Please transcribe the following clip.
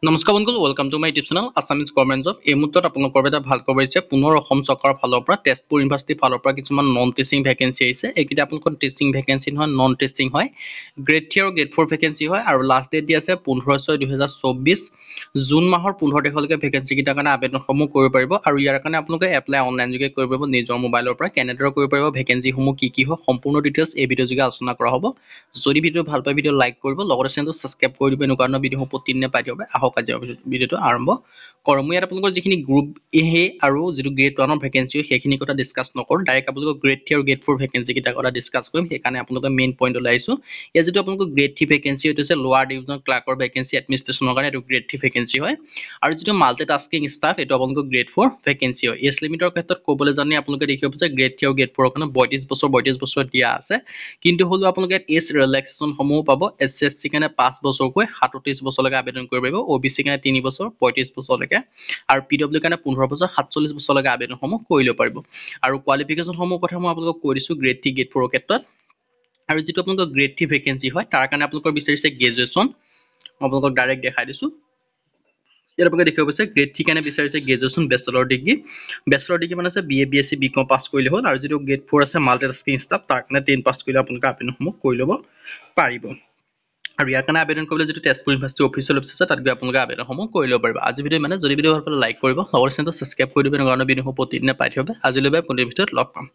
নমস্কাৰ বন্ধুসকল, welcome to my YouTube channel Assamese government job. এই মুহূৰ্তত আপোনালোকৰ বাবে এটা ভাল খবৰ আহিছে। পুনৰ অসম চৰকাৰৰ ফালৰ পৰা তেজপুৰ ইউনিভাৰ্চিটিৰ ফালৰ পৰা কিছুমান নন টিচিং ভেকেঞ্চি আহিছে। এইকেইটা আপোনালোকৰ টিচিং ভেকেঞ্চি নহয়, নন টিচিং হয়। গ্ৰেড 3 আৰু গ্ৰেড 4 ভেকেঞ্চি হয় আৰু লাষ্ট ডেট দি আছে 15/6/2024 জুন মাহৰ 15 তাৰিখলৈকে ভেকেঞ্চিকেইটাৰ কাৰণে আবেদনসমূহ কৰিব পাৰিব আৰু ইয়াৰ কাৰণে আপোনালোকে এপ্লাই অনলাইন যোগে কৰিব পাৰিব নিজৰ মোবাইলৰ পৰা। কেনেদৰে কৰিব পাৰিব, ভেকেঞ্চিসমূহ কি হয়, সম্পূৰ্ণ ডিটেইলছ এই ভিডিঅ' যোগে আলোচনা কৰা হ'ব। যদি ভিডিঅ' ভাল পায় ভিডিঅ' লাইক কৰিব, লগতে চেনেলটো ছাবস্ক্ৰাইব কৰি দিব। এনেকুৱা ধৰণৰ ভিডিঅ'সমূহ প্ৰতিদিনে পাই যাব। আহক আজি ভিডিঅ'টো আৰম্ভ কৰোঁ। মই ইয়াত আপোনালোকৰ যিখিনি গ্ৰুপ এ আৰু যিটো গ্ৰেড 1ৰ ভেকেঞ্চি সেইখিনি কথা ডিছকাছ নকৰোঁ। ডাইৰেক্ট আপোনালোকৰ গ্ৰেড 3 আৰু গ্ৰেড 4 ভেকেঞ্চিকেইটাৰ কথা ডিছকাছ কৰিম। সেইকাৰণে আপোনালোকৰ মেইন পইণ্টলৈ আহিছোঁ। ইয়াত যিটো আপোনালোকৰ গ্ৰেড 3 ভেকেঞ্চি এইটো হৈছে লোৱাৰ ডিভিজন ক্লাৰ্কৰ ভেকেঞ্চি এডমিনিষ্ট্ৰেশ্যনৰ কাৰণে এইটো গ্ৰেড 3 ভেকেঞ্চি হয়। আৰু যিটো মাল্টিটাস্কিং ষ্টাফ এইটো আপোনালোকৰ গ্ৰেড 4 ভেকেঞ্চি হয়। এজ লিমিটৰ ক্ষেত্ৰত ক'বলৈ জানি আপোনালোকে দেখিব যে গ্ৰেড 3 আৰু গ্ৰেড 4ৰ কাৰণে 32 বছৰ দিয়া আছে। কিন্তু হ'লেও আপোনালোকে এজ ৰিলেক্সেশ্যনসমূহ পাব। SC কাৰণে 5 বছৰকৈ 37 বছৰলৈকে আবেদন কৰিব পাৰিব। OBC কাৰণে 3 বছৰ 35 বছৰলৈকে আৰু PW কাৰণে 15 বছৰ 47 বছৰলৈকে আবেদনসমূহ কৰি ল'ব পাৰিব। আৰু কোৱালিফিকেশ্যনসমূহৰ কথা মই আপোনালোকক কৈ দিছোঁ গ্ৰেড 3 গ্ৰেড 4ৰ ক্ষেত্ৰত। আৰু যিটো আপোনালোকৰ গ্ৰেড 3 ভেকেঞ্চি হয় তাৰ কাৰণে আপোনালোকৰ বিচাৰিছে গ্ৰেজুৱেশ্যন। মই আপোনালোকক ডাইৰেক্ট দেখাই দিছোঁ। ইয়াত আপোনালোকে দেখিব পাইছে গ্ৰেড 3 কাৰণে বিচাৰিছে graduation bachelor degree. Bachelor degree মানে আছে BA BSc BCom পাছ কৰিলে হ'ল। আৰু যিটো গ্ৰেড 4 আছে মাল্টিটাস্কিং ষ্টাফ তাৰ কাৰণে 10 পাছ কৰিলে আপোনালোকে আবেদনসমূহ কৰি ল'ব পাৰিব। আৰু ইয়াৰ কাৰণে আবেদন কৰিবলৈ যিটো তেজপুৰ ইউনিভাৰ্চিটি অফিচিয়েল ৱেবছাইট আছে তাত গৈ আপোনালোকে আবেদনসমূহ কৰি ল'ব পাৰিব। আজি ভিডিঅ' যদি ভিডিঅ' ভাল পালে লাইক কৰিব, লগতে চেনেলটো ছাবস্ক্ৰাইব কৰি দিব। এনেকুৱা ধৰণৰ ভিডিঅ'সমূহ প্ৰতিদিনে পাই থাকিব। আজিলৈ পুনৰ ভিডিঅ'ত লগ পাম।